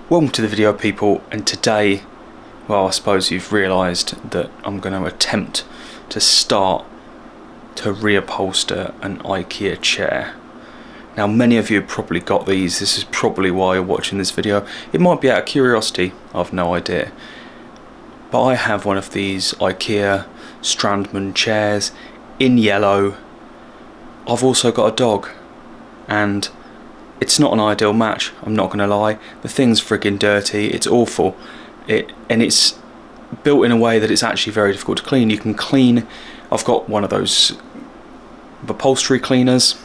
Welcome to the video, people, and today, well, I suppose you've realised that I'm going to attempt to start to reupholster an IKEA chair. Now, many of you have probably got these. This is probably why you're watching this video. It might be out of curiosity, I've no idea. But I have one of these IKEA Strandmon chairs in yellow. I've also got a dog, and it's not an ideal match, I'm not going to lie. The thing's friggin' dirty, it's awful. And it's built in a way that it's actually very difficult to clean. You can clean, I've got one of those upholstery cleaners,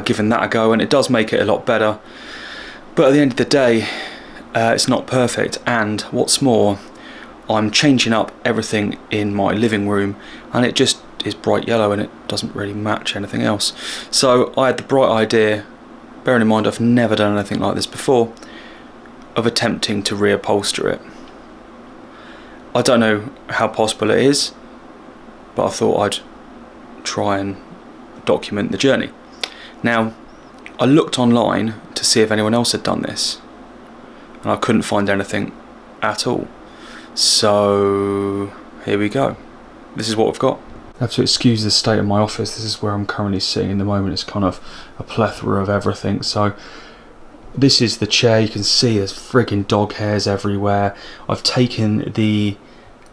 given that a go, and it does make it a lot better. But at the end of the day, it's not perfect, and what's more, I'm changing up everything in my living room, and it just is bright yellow and it doesn't really match anything else. So I had the bright idea, bearing in mind I've never done anything like this before, of attempting to reupholster it. I don't know how possible it is, but I thought I'd try and document the journey. Now, I looked online to see if anyone else had done this, and I couldn't find anything at all. So here we go. This is what we've got. I have to excuse the state of my office. This is where I'm currently sitting in the moment. It's kind of a plethora of everything. So this is the chair. You can see there's friggin' dog hairs everywhere. I've taken the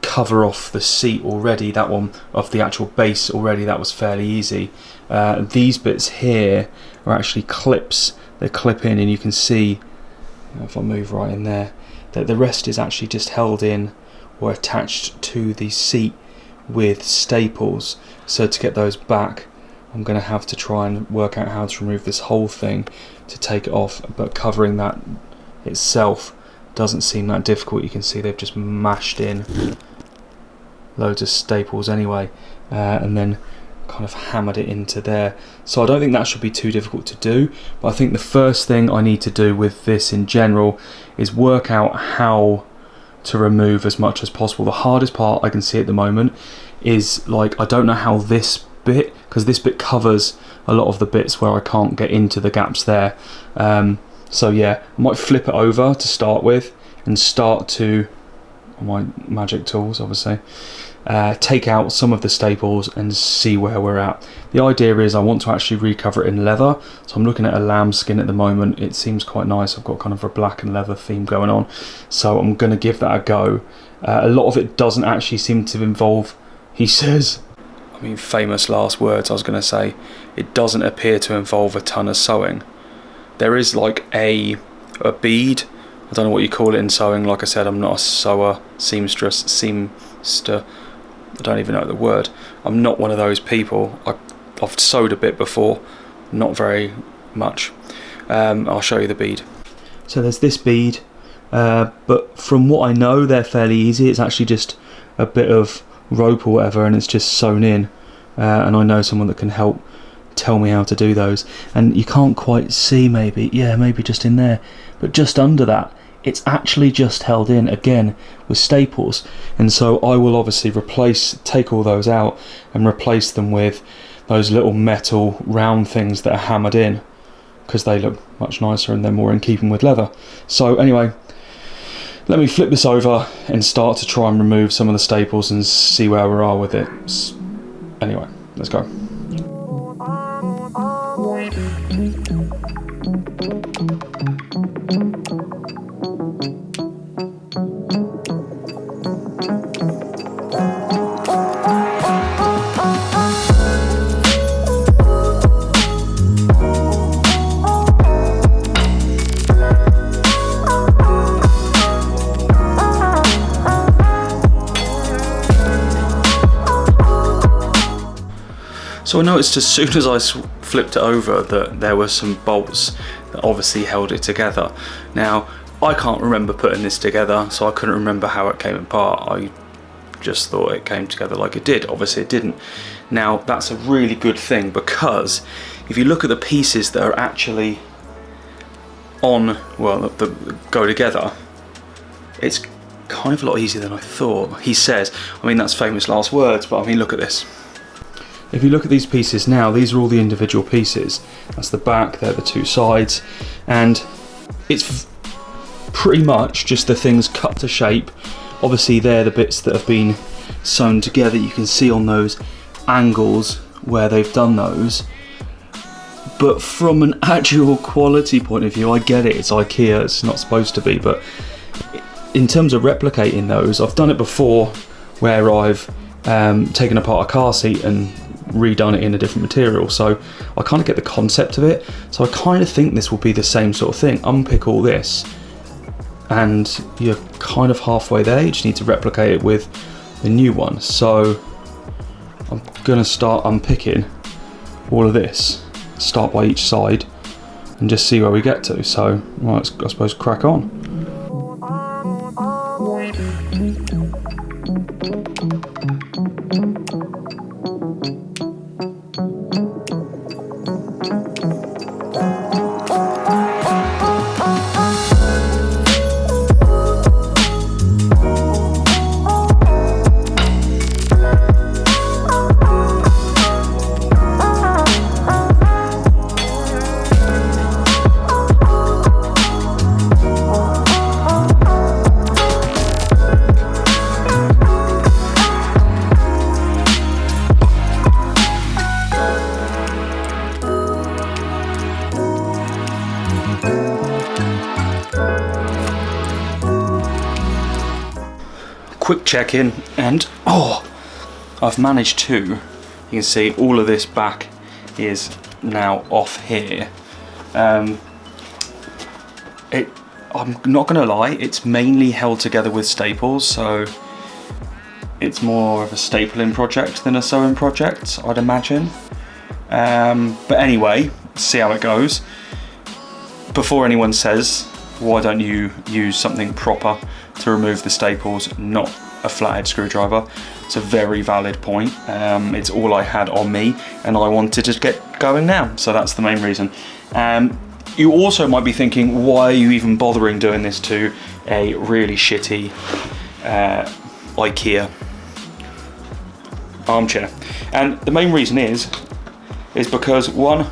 cover off the seat already, that one off the actual base already. That was fairly easy. These bits here are actually clips. They clip in, and you can see, if I move right in there, that the rest is actually just held in or attached to the seat with staples. So to get those back, I'm going to have to try and work out how to remove this whole thing to take it off, but covering that itself doesn't seem that difficult. You can see they've just mashed in loads of staples anyway, and then kind of hammered it into there. So I don't think that should be too difficult to do, but I think the first thing I need to do with this in general is work out how to remove as much as possible. The hardest part I can see at the moment is, like, I don't know how this bit, because this bit covers a lot of the bits where I can't get into the gaps there. So yeah, I might flip it over to start with and start to, on my magic tools obviously, take out some of the staples and see where we're at. The idea is I want to actually recover it in leather, so I'm looking at a lambskin at the moment. It seems quite nice. I've got kind of a black and leather theme going on, so I'm going to give that a go. A lot of it doesn't actually seem to involve, he says, I mean, famous last words, I was going to say, it doesn't appear to involve a ton of sewing. There is like a bead, I don't know what you call it in sewing. Like I said, I'm not a sewer, seamster, I don't even know the word. I'm not one of those people. I've sewed a bit before, not very much. I'll show you the bead. So there's this bead, but from what I know, they're fairly easy. It's actually just a bit of rope or whatever, and it's just sewn in. And I know someone that can help tell me how to do those. And you can't quite see, maybe just in there, but just under that, it's actually just held in again with staples. And so I will obviously take all those out and replace them with those little metal round things that are hammered in, because they look much nicer and they're more in keeping with leather. So anyway, let me flip this over and start to try and remove some of the staples and see where we are with it. Anyway, let's go. So I noticed as soon as I flipped it over that there were some bolts that obviously held it together. Now, I can't remember putting this together, so I couldn't remember how it came apart. I just thought it came together like it did. Obviously it didn't. Now, that's a really good thing, because if you look at the pieces that are actually on, well, that go together, it's kind of a lot easier than I thought. He says, I mean, that's famous last words, but I mean, look at this. If you look at these pieces now, these are all the individual pieces. That's the back, they're the two sides, and it's pretty much just the things cut to shape. Obviously they're the bits that have been sewn together. You can see on those angles where they've done those. But from an actual quality point of view, I get it, it's IKEA, it's not supposed to be, but in terms of replicating those, I've done it before where I've taken apart a car seat and redone it in a different material, so I kind of get the concept of it. So I kind of think this will be the same sort of thing. Unpick all this and you're kind of halfway there. You just need to replicate it with the new one. So I'm gonna start unpicking all of this, start by each side and just see where we get to. So well, let's, I suppose, crack on. Quick check-in, and I've managed to, you can see all of this back is now off here. I'm not gonna lie, it's mainly held together with staples, so it's more of a stapling project than a sewing project, I'd imagine. But anyway, see how it goes. Before anyone says, why don't you use something proper to remove the staples, not a flathead screwdriver? It's a very valid point. It's all I had on me and I wanted to get going now, so that's the main reason. You also might be thinking, why are you even bothering doing this to a really shitty IKEA armchair? And the main reason is because, one,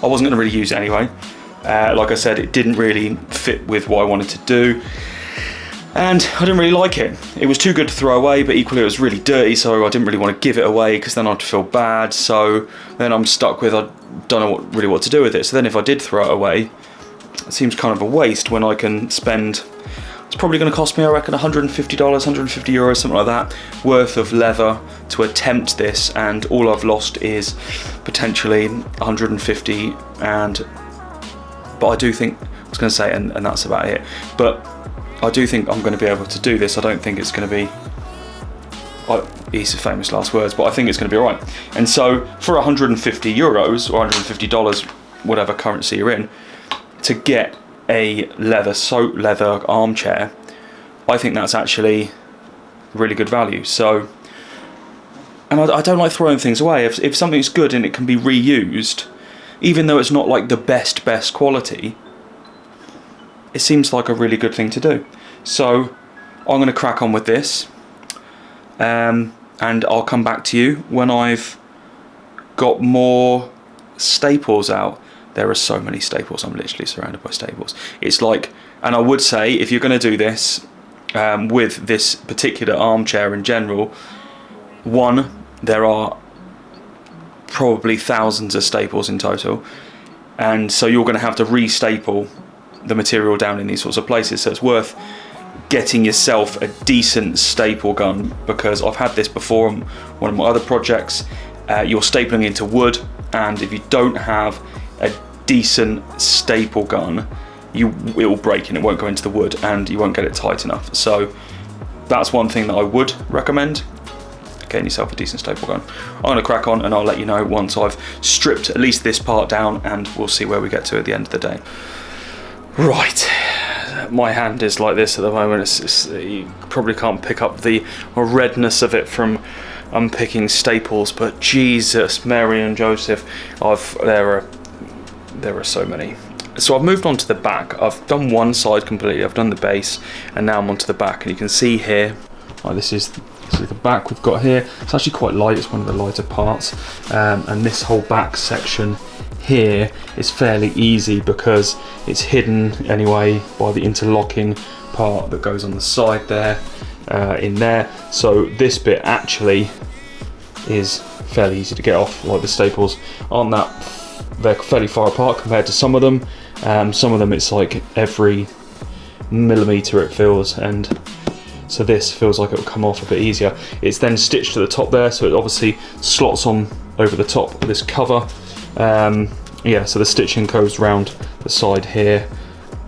I wasn't going to really use it anyway. Like I said, it didn't really fit with what I wanted to do, and I didn't really like it. It was too good to throw away, but equally it was really dirty, so I didn't really want to give it away because then I'd feel bad. So then I'm stuck with, I don't know really what to do with it. So then if I did throw it away, it seems kind of a waste when I can spend, it's probably going to cost me, I reckon, $150, 150 euros, something like that, worth of leather to attempt this, and all I've lost is potentially 150. But I do think, I was going to say, and that's about it, but I do think I'm going to be able to do this. I don't think it's going to be, these are famous last words, but I think it's going to be alright. And so for 150 euros or $150, whatever currency you're in, to get a leather armchair, I think that's actually really good value. So, and I don't like throwing things away. If something's good and it can be reused, even though it's not like the best quality, it seems like a really good thing to do. So I'm going to crack on with this, and I'll come back to you when I've got more staples out. There are so many staples, I'm literally surrounded by staples. It's like, and I would say, if you're going to do this with this particular armchair in general, one, there are probably thousands of staples in total, and so you're going to have to re-staple the material down in these sorts of places. So it's worth getting yourself a decent staple gun, because I've had this before on one of my other projects. You're stapling into wood, and if you don't have a decent staple gun, it will break and it won't go into the wood and you won't get it tight enough. So that's one thing that I would recommend, getting yourself a decent staple gun. I'm going to crack on and I'll let you know once I've stripped at least this part down, and we'll see where we get to at the end of the day. Right, my hand is like this at the moment. You probably can't pick up the redness of it from unpicking staples, but Jesus, Mary and Joseph, there are so many. So I've moved on to the back. I've done one side completely, I've done the base, and now I'm onto the back, and you can see here, this is the back we've got here. It's actually quite light, it's one of the lighter parts, and this whole back section here is fairly easy because it's hidden anyway by the interlocking part that goes on the side there, in there. So this bit actually is fairly easy to get off. Like the staples aren't that, they're fairly far apart compared to some of them. Some of them it's like every millimetre it feels, and so this feels like it will come off a bit easier. It's then stitched to the top there, so it obviously slots on over the top of this cover. Yeah, so the stitching goes round the side here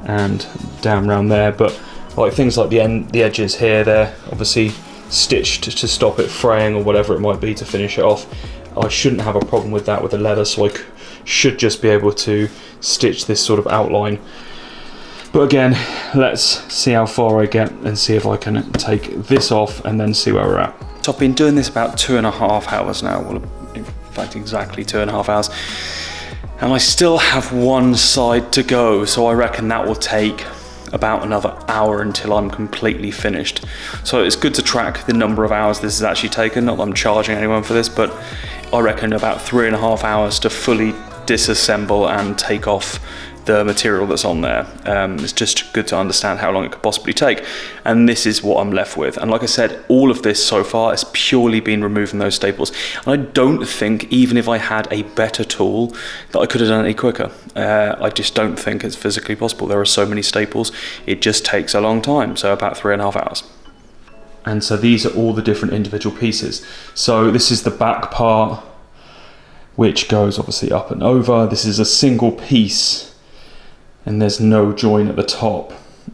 and down round there, but like things like the edges here, they're obviously stitched to stop it fraying or whatever it might be to finish it off. I shouldn't have a problem with that with the leather, so I should just be able to stitch this sort of outline. But again, let's see how far I get and see if I can take this off and then see where we're at. So I've been doing this about 2.5 hours now, well, in fact exactly 2.5 hours, and I still have one side to go, so I reckon that will take about another hour until I'm completely finished. So it's good to track the number of hours this has actually taken. Not that I'm charging anyone for this, but I reckon about 3.5 hours to fully disassemble and take off the material that's on there. It's just good to understand how long it could possibly take, and this is what I'm left with. And like I said, all of this so far has purely been removing those staples, and I don't think, even if I had a better tool, that I could have done it any quicker. I just don't think it's physically possible. There are so many staples, it just takes a long time, so about 3.5 hours. And so these are all the different individual pieces. So this is the back part, which goes obviously up and over. This is a single piece, and there's no join at the top,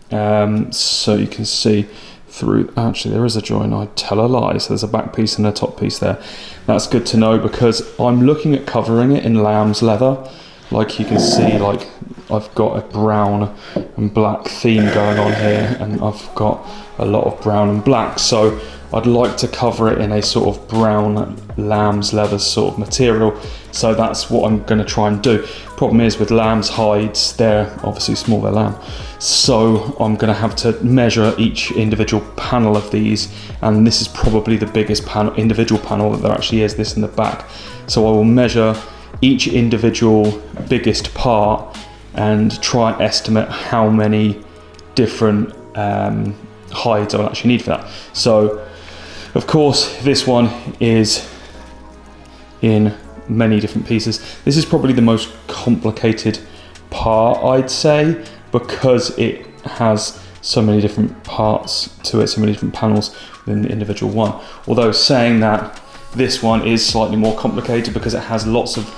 so you can see through. Actually, there is a join. I tell a lie. So there's a back piece and a top piece there. That's good to know because I'm looking at covering it in lamb's leather. Like you can see, like I've got a brown and black theme going on here, and I've got a lot of brown and black. So I'd like to cover it in a sort of brown lamb's leather sort of material. So that's what I'm going to try and do. Problem is with lamb's hides, they're obviously small, they're lamb. So I'm going to have to measure each individual panel of these, and this is probably the biggest panel, individual panel that there actually is, this in the back. So I will measure each individual biggest part and try and estimate how many different hides I'll actually need for that. So of course this one is in many different pieces. This is probably the most complicated part, I'd say, because it has so many different parts to it, so many different panels within the individual one. Although saying that, this one is slightly more complicated because it has lots of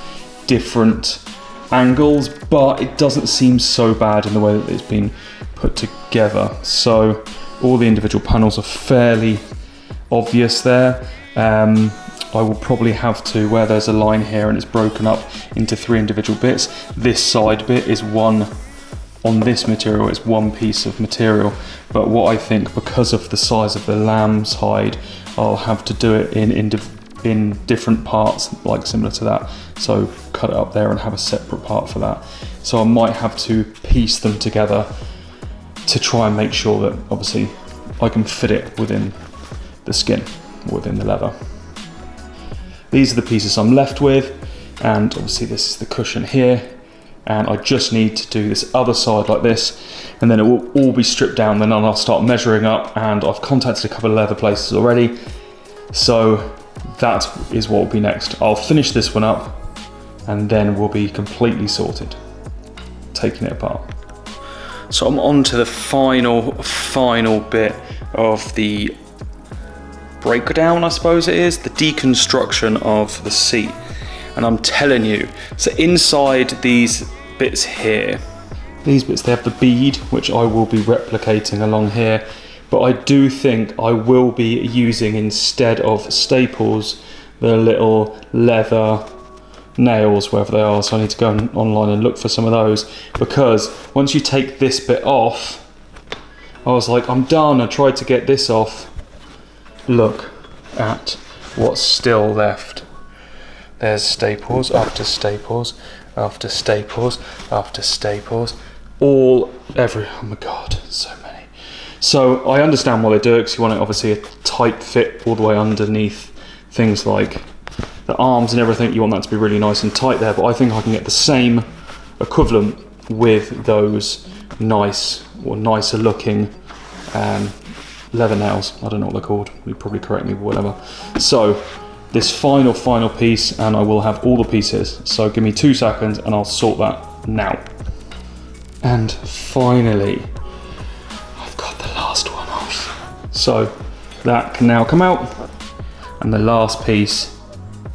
different angles, but it doesn't seem so bad in the way that it's been put together. So all the individual panels are fairly obvious there. I will probably have to, where there's a line here and it's broken up into 3 individual bits, this side bit is one, on this material it's one piece of material, but what I think, because of the size of the lamb's hide, I'll have to do it in different parts, like similar to that. So cut it up there and have a separate part for that. So I might have to piece them together to try and make sure that obviously I can fit it within the skin, within the leather. These are the pieces I'm left with, and obviously this is the cushion here, and I just need to do this other side like this, and then it will all be stripped down. Then I'll start measuring up, and I've contacted a couple of leather places already, so that is what will be next. I'll finish this one up and then we'll be completely sorted, taking it apart. So I'm on to the final bit of the breakdown, I suppose it is, the deconstruction of the seat. And I'm telling you, so inside these bits here, these bits, they have the bead, which I will be replicating along here, but I do think I will be using, instead of staples, the little leather nails, wherever they are. So I need to go online and look for some of those, because once you take this bit off, I was like, I'm done. I tried to get this off. Look at what's still left. There's staples after staples after staples after staples, oh my god, so many. So I understand why they do it, because you want it obviously a tight fit all the way underneath things like the arms and everything, you want that to be really nice and tight there, but I think I can get the same equivalent with those nice or nicer looking leather nails. I don't know what they're called, you probably correct me, whatever. So this final piece, and I will have all the pieces. So give me 2 seconds and I'll sort that now. And finally, I've got the last one off. So that can now come out, and the last piece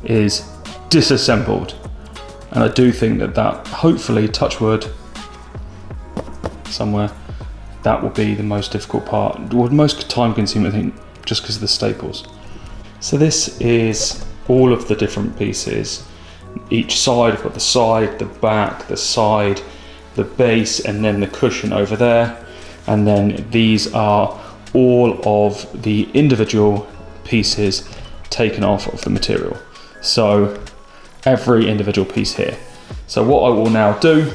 is disassembled. And I do think that hopefully, touch wood, somewhere, that will be the most difficult part, or most time consuming, I think, just because of the staples. So this is all of the different pieces. Each side, I've got the side, the back, the side, the base, and then the cushion over there. And then these are all of the individual pieces taken off of the material. So every individual piece here. So what I will now do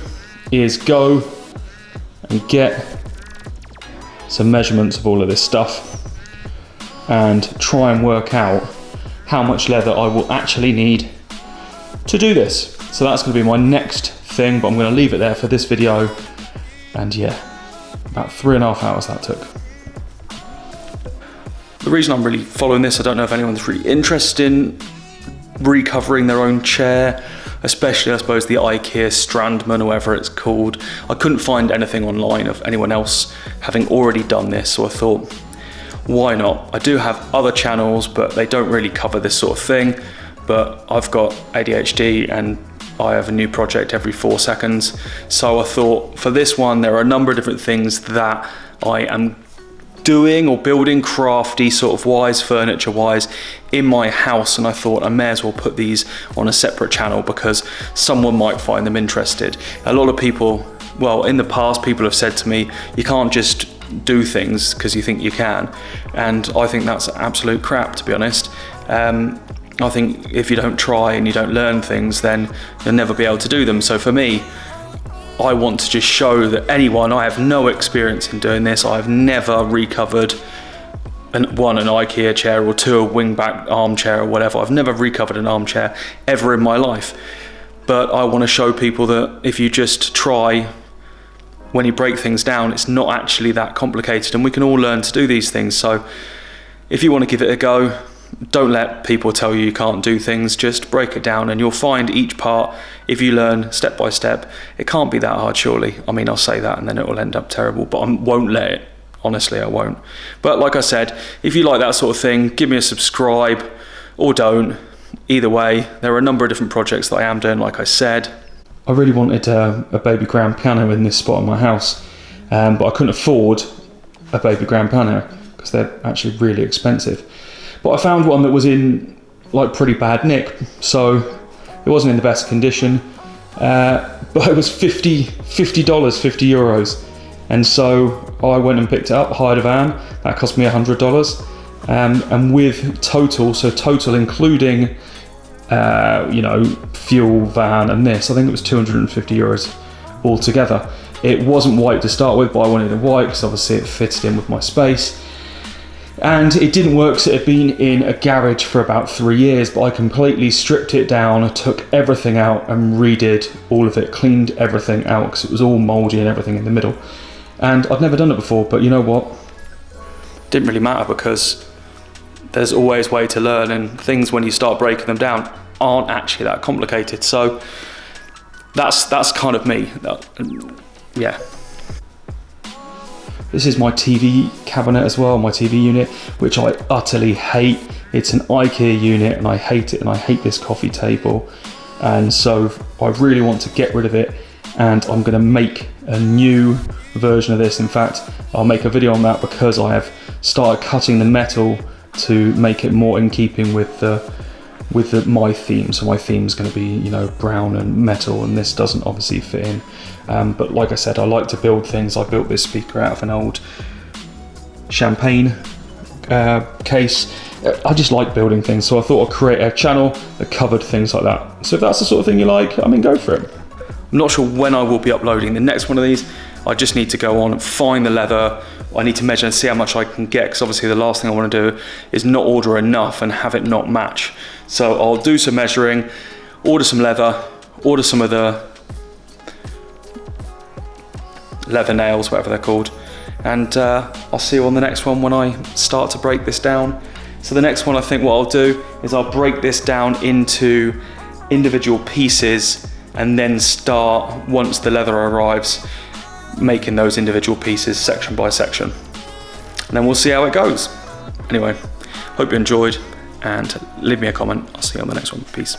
is go and get some measurements of all of this stuff and try and work out how much leather I will actually need to do this. So that's going to be my next thing, but I'm going to leave it there for this video. And yeah, about 3.5 hours that took. The reason I'm really following this, I don't know if anyone's really interested in recovering their own chair, especially I suppose the IKEA Strandmon or whatever it's called. I couldn't find anything online of anyone else having already done this, so I thought, why not? I do have other channels, but they don't really cover this sort of thing. But I've got ADHD and I have a new project every 4 seconds. So I thought for this one, there are a number of different things that I am doing or building crafty sort of wise, furniture wise in my house. And I thought I may as well put these on a separate channel because someone might find them interested. A lot of people, well, in the past, people have said to me, you can't just do things because you think you can, and I think that's absolute crap, to be honest. I think if you don't try and you don't learn things, then you'll never be able to do them. So for me, I want to just show that anyone, I have no experience in doing this. I've never recovered an IKEA chair, or 2 a wingback armchair or whatever. I've never recovered an armchair ever in my life. But I want to show people that if you just try, when you break things down, it's not actually that complicated, and we can all learn to do these things. So if you want to give it a go, don't let people tell you you can't do things, just break it down and you'll find each part, if you learn step by step, it can't be that hard, surely. I mean, I'll say that and then it will end up terrible, but I won't let it. Honestly, I won't. But like I said, if you like that sort of thing, give me a subscribe or don't. Either way, there are a number of different projects that I am doing, like I said. I really wanted a baby grand piano in this spot in my house, but I couldn't afford a baby grand piano because they're actually really expensive. But I found one that was in like pretty bad nick, so it wasn't in the best condition, but it was $50, €50, and so I went and picked it up, hired a van. That cost me $100, and with total including fuel, van and this, I think it was €250 altogether. It wasn't white to start with, but I wanted it white because obviously it fitted in with my space. And it didn't work, so it had been in a garage for about 3 years, but I completely stripped it down, took everything out and redid all of it, cleaned everything out because it was all mouldy and everything in the middle. And I'd never done it before, but you know what? Didn't really matter because there's always a way to learn, and things, when you start breaking them down, aren't actually that complicated. So that's kind of me. Yeah. This is my TV cabinet as well, my TV unit, which I utterly hate. It's an IKEA unit and I hate it, and I hate this coffee table. And so I really want to get rid of it, and I'm gonna make a new version of this. In fact, I'll make a video on that because I have started cutting the metal to make it more in keeping with my theme. So my theme is going to be, brown and metal, and this doesn't obviously fit in. But like I said, I like to build things. I built this speaker out of an old champagne case. I just like building things, so I thought I'd create a channel that covered things like that. So if that's the sort of thing you like, I mean, go for it. I'm not sure when I will be uploading the next one of these. I just need to go on and find the leather. I need to measure and see how much I can get, because obviously the last thing I want to do is not order enough and have it not match. So I'll do some measuring, order some leather, order some of the leather nails, whatever they're called, and I'll see you on the next one when I start to break this down. So the next one, I think what I'll do is I'll break this down into individual pieces and then start, once the leather arrives, making those individual pieces section by section. And then we'll see how it goes. Anyway, hope you enjoyed and leave me a comment. I'll see you on the next one. Peace.